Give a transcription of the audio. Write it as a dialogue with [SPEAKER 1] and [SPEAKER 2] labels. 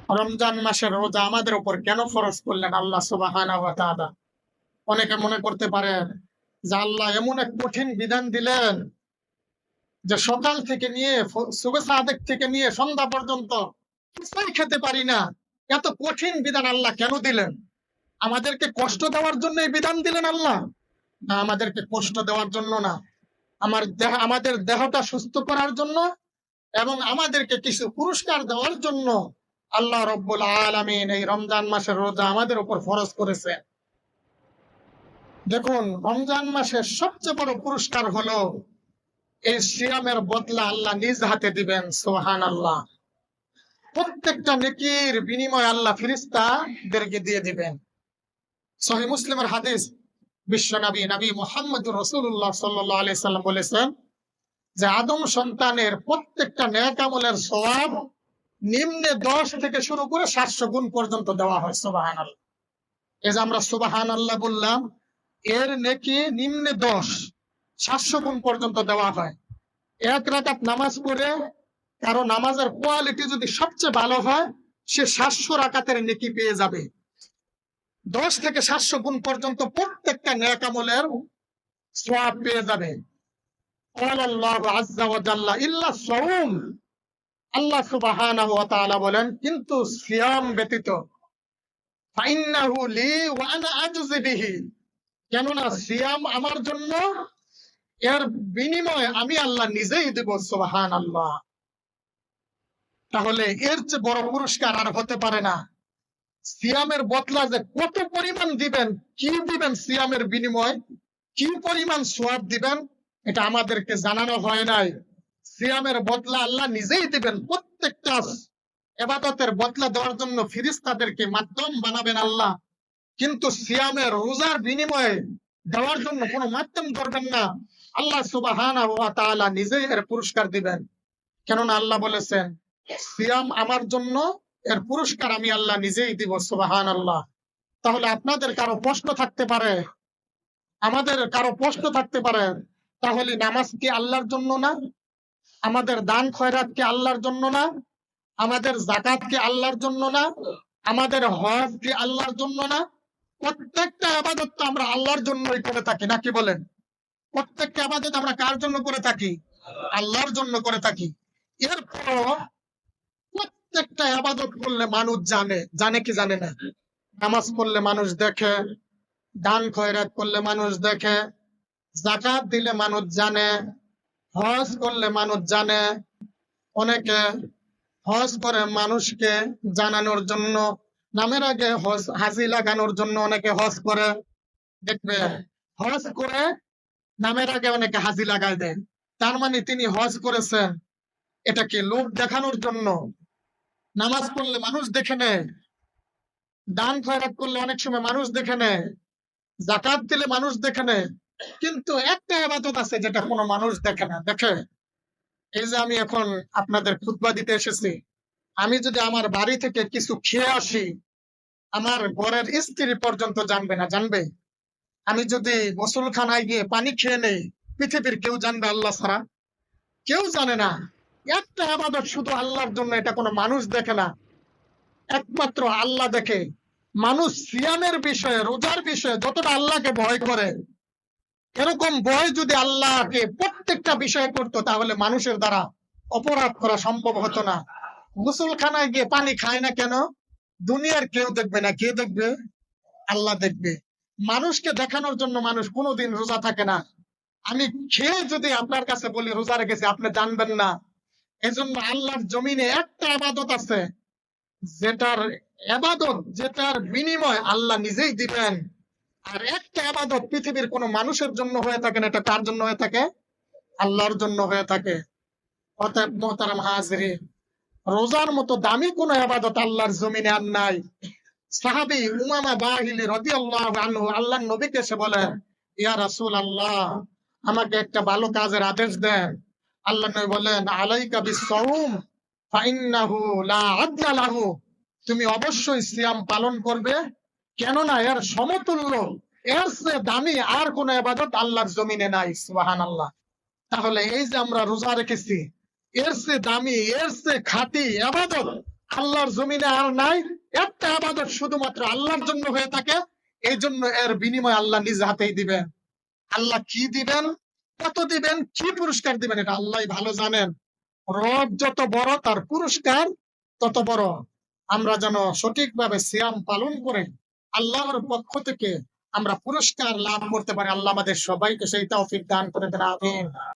[SPEAKER 1] রমজান মাসের রোজা আমাদের উপর কেন ফরজ করলেন আল্লাহ সুবহানাহু ওয়া তাআলা? অনেকে মনে করতে পারেন যে আল্লাহ এমন এক কঠিন বিধান দিলেন যে সকাল থেকে নিয়ে সুবহ সাদেক থেকে নিয়ে সন্ধ্যা পর্যন্ত কিছুই খেতে পারি না। এত কঠিন বিধান আল্লাহ কেন দিলেন? আমাদেরকে কষ্ট দেওয়ার জন্য এই বিধান দিলেন আল্লাহ? না, আমাদেরকে কষ্ট দেওয়ার জন্য না। আমাদের দেহটা সুস্থ করার জন্য এবং আমাদেরকে কিছু পুরস্কার দেওয়ার জন্য আল্লাহ রব্বুল আলামিন এই রমজান মাসের রোজা আমাদের উপর ফরজ করেছে। দেখুন, রমজান মাসের সবচেয়ে বড় পুরস্কার হলো এই সিয়ামের বদলা আল্লাহ নিজ হাতে দিবেন। সুবহানাল্লাহ। প্রত্যেকটা নেকির বিনিময় আল্লাহ ফেরেশতাদেরকে দিয়ে দিবেন। সহিহ মুসলিমের হাদিস, নবী মুহাম্মদুর রাসূলুল্লাহ সাল্লাল্লাহু আলাইহি সাল্লাম বলেছেন যে আদম সন্তানের প্রত্যেকটা নেক আমলের সওয়াব নিম্নে 10 থেকে শুরু করে 700 গুণ পর্যন্ত দেওয়া হয়। সুবহানাল্লাহ। এই যে আমরা সুবহানাল্লাহ বললাম, এর নেকি নিম্নে 700 গুণ পর্যন্ত দেওয়া হয়। এক রাকাত নামাজ পড়ে কারো নামাজের কোয়ালিটি যদি সবচেয়ে ভালো হয়, সে 700 রাকাতের নেকি পেয়ে যাবে। 10 থেকে 700 গুণ পর্যন্ত প্রত্যেকটা নেক আমলের সওয়াব পেয়ে যাবে। আল্লাহু আযজা ওয়া জাল্লা ইল্লা সাওম, আল্লাহ সুবহানাহু ওয়া তাআলা বলেন, কিন্তু সিয়াম ব্যতীত, ফাইন্নাহু লি ওয়া আনা আজজি বিহি, কেননা সিয়াম আমার জন্য, এর বিনিময়ে আমি আল্লাহ নিজেই দেব। সুবহানাল্লাহ। তাহলে এর চেয়ে বড় পুরস্কার আর হতে পারে না। সিয়ামের বদলা যে কত পরিমাণ দিবেন, কি দিবেন, সিয়ামের বিনিময় কি পরিমাণ সওয়াব দিবেন, এটা আমাদেরকে জানানো হয় নাই। সিয়ামের বদলা আল্লাহ নিজেই দিবেন। প্রত্যেকটা ইবাদতের বদলা দেওয়ার জন্য ফেরেশতাদেরকে মাধ্যম বানাবেন আল্লাহ, কিন্তু সিয়ামের রোজার বিনিময়ে দেওয়ার জন্য কোনো মাধ্যম করবেন না। আল্লাহ সুবহানাহু ওয়া তাআলা নিজেই এর পুরস্কার দিবেন। কেননা আল্লাহ বলেছেন, সিয়াম আমার জন্য, এর পুরস্কার আমি আল্লাহ নিজেই দিব। সুবহানাল্লাহ। তাহলে আপনাদের কারো প্রশ্ন থাকতে পারে, আমাদের কারো প্রশ্ন থাকতে পারে, তাহলে নামাজ কি আল্লাহর জন্য না? আমাদের দান খয়রাত কি আল্লাহর জন্য না? আমাদের যাকাত কি আল্লাহর জন্য না? আমাদের হজ কি আল্লাহর জন্য না? প্রত্যেকটা ইবাদত তো আমরা আল্লাহর জন্যই করে থাকি, নাকি বলেন? প্রত্যেকটা ইবাদত আমরা কার জন্য করে থাকি? আল্লাহর জন্য করে থাকি। এরপর প্রত্যেকটা ইবাদত করলে মানুষ জানে কি জানে না? নামাজ পড়লে মানুষ দেখে, দান খয়রাত করলে মানুষ দেখে, যাকাত দিলে মানুষ জানে, হজ করলে মানুষ জানে। অনেকে হজ করে মানুষকে জানানোর জন্য, নামের আগে হাজি লাগানোর জন্য অনেকে হজ করে। দেখবে, হজ করে নামের আগে অনেকে হাজি লাগাই দেয়। তার মানে তিনি হজ করেছেন, এটাকে লোক দেখানোর জন্য। নামাজ পড়লে মানুষ দেখে নেয়, দান খয়রাত করলে অনেক সময় মানুষ দেখে নেয়, যাকাত দিলে মানুষ দেখে নেয়, কিন্তু একটা ইবাদত আছে যেটা কোনো মানুষ দেখে না। দেখে, এই যে আমি এখন আপনাদের খুতবা দিতে এসেছি, আমি যদি আমার বাড়ি থেকে কিছু খেয়ে আসি, আমার ঘরের স্ত্রী পর্যন্ত জানবে না। জানবে? আমি যদি গোসলখানায় গিয়ে পানি খেয়ে নেই, পৃথিবীর কেউ জানবে আল্লাহ ছাড়া? কেউ জানে না। একটা ইবাদত শুধু আল্লাহর জন্য, এটা কোনো মানুষ দেখে না, একমাত্র আল্লাহ দেখে। মানুষ সিয়ামের বিষয়ে, রোজার বিষয়ে যতটা আল্লাহকে ভয় করে, এরকম ভয় যদি আল্লাহকে প্রত্যেকটা বিষয়ে করতো, তাহলে মানুষের দ্বারা অপরাধ করা সম্ভব হতো না। গোসলখানায় গিয়ে পানি খায় না কেন? দুনিয়ার কেউ দেখবে না। কে দেখবে? আল্লাহ দেখবে। মানুষকে দেখানোর জন্য মানুষ কোনোদিন রোজা থাকে না। আমি খেয়ে যদি আপনার কাছে বলি রোজা রেখেছি, আপনি জানবেন না। এজন্য আল্লাহর জমিনে একটা ইবাদত আছে, যেটার বিনিময় আল্লাহ নিজেই দিবেন। আর একটা ইবাদত পৃথিবীর কোন মানুষের জন্য হয়ে থাকে না, এটা কার জন্য হয়ে থাকে? আল্লাহর জন্য হয়ে থাকে। অতএব মুহতারাম হাজিরিন, রোজার মতো দামি কোন ইবাদত আল্লাহর জমিনে আর নাই। সাহাবী উমামা বাহিলী রাদিয়াল্লাহু আনহু আল্লাহর নবীকে এসে বলেন, ইয়া রাসূলুল্লাহ, আমাকে একটা ভালো কাজের আদেশ দেন। আল্লাহর নবী বলেন, আলাইকা বিস-সাওম ফাইন্নাহু লা আদলা লাহু, তুমি অবশ্যই সিয়াম পালন করবে, কেননা এর সমতুল্য, এর চেয়ে দামি আর কোন ইবাদত আল্লাহর জমিনে নাই। সুবহানাল্লাহ। তাহলে এই যে আমরা রোজা রেখেছি, এর চেয়ে দামি, এর চেয়ে খাঁটি ইবাদত আল্লাহর জমিনে আর নাই। একটা ইবাদত শুধুমাত্র আল্লাহর জন্য হয়ে থাকে, এই জন্য এর বিনিময় আল্লাহ নিজ হাতেই দিবেন। আল্লাহ কি দিবেন, কত দিবেন, কি পুরস্কার দিবেন, এটা আল্লাহ ভালো জানেন। রব যত বড় তার পুরস্কার তত বড়। আমরা যেন সঠিকভাবে সিয়াম পালন করে আল্লাহর পক্ষ থেকে আমরা পুরস্কার লাভ করতে পারি। আল্লাহ আমাদের সবাইকে সেই তৌফিক দান করে দেন, আমিন।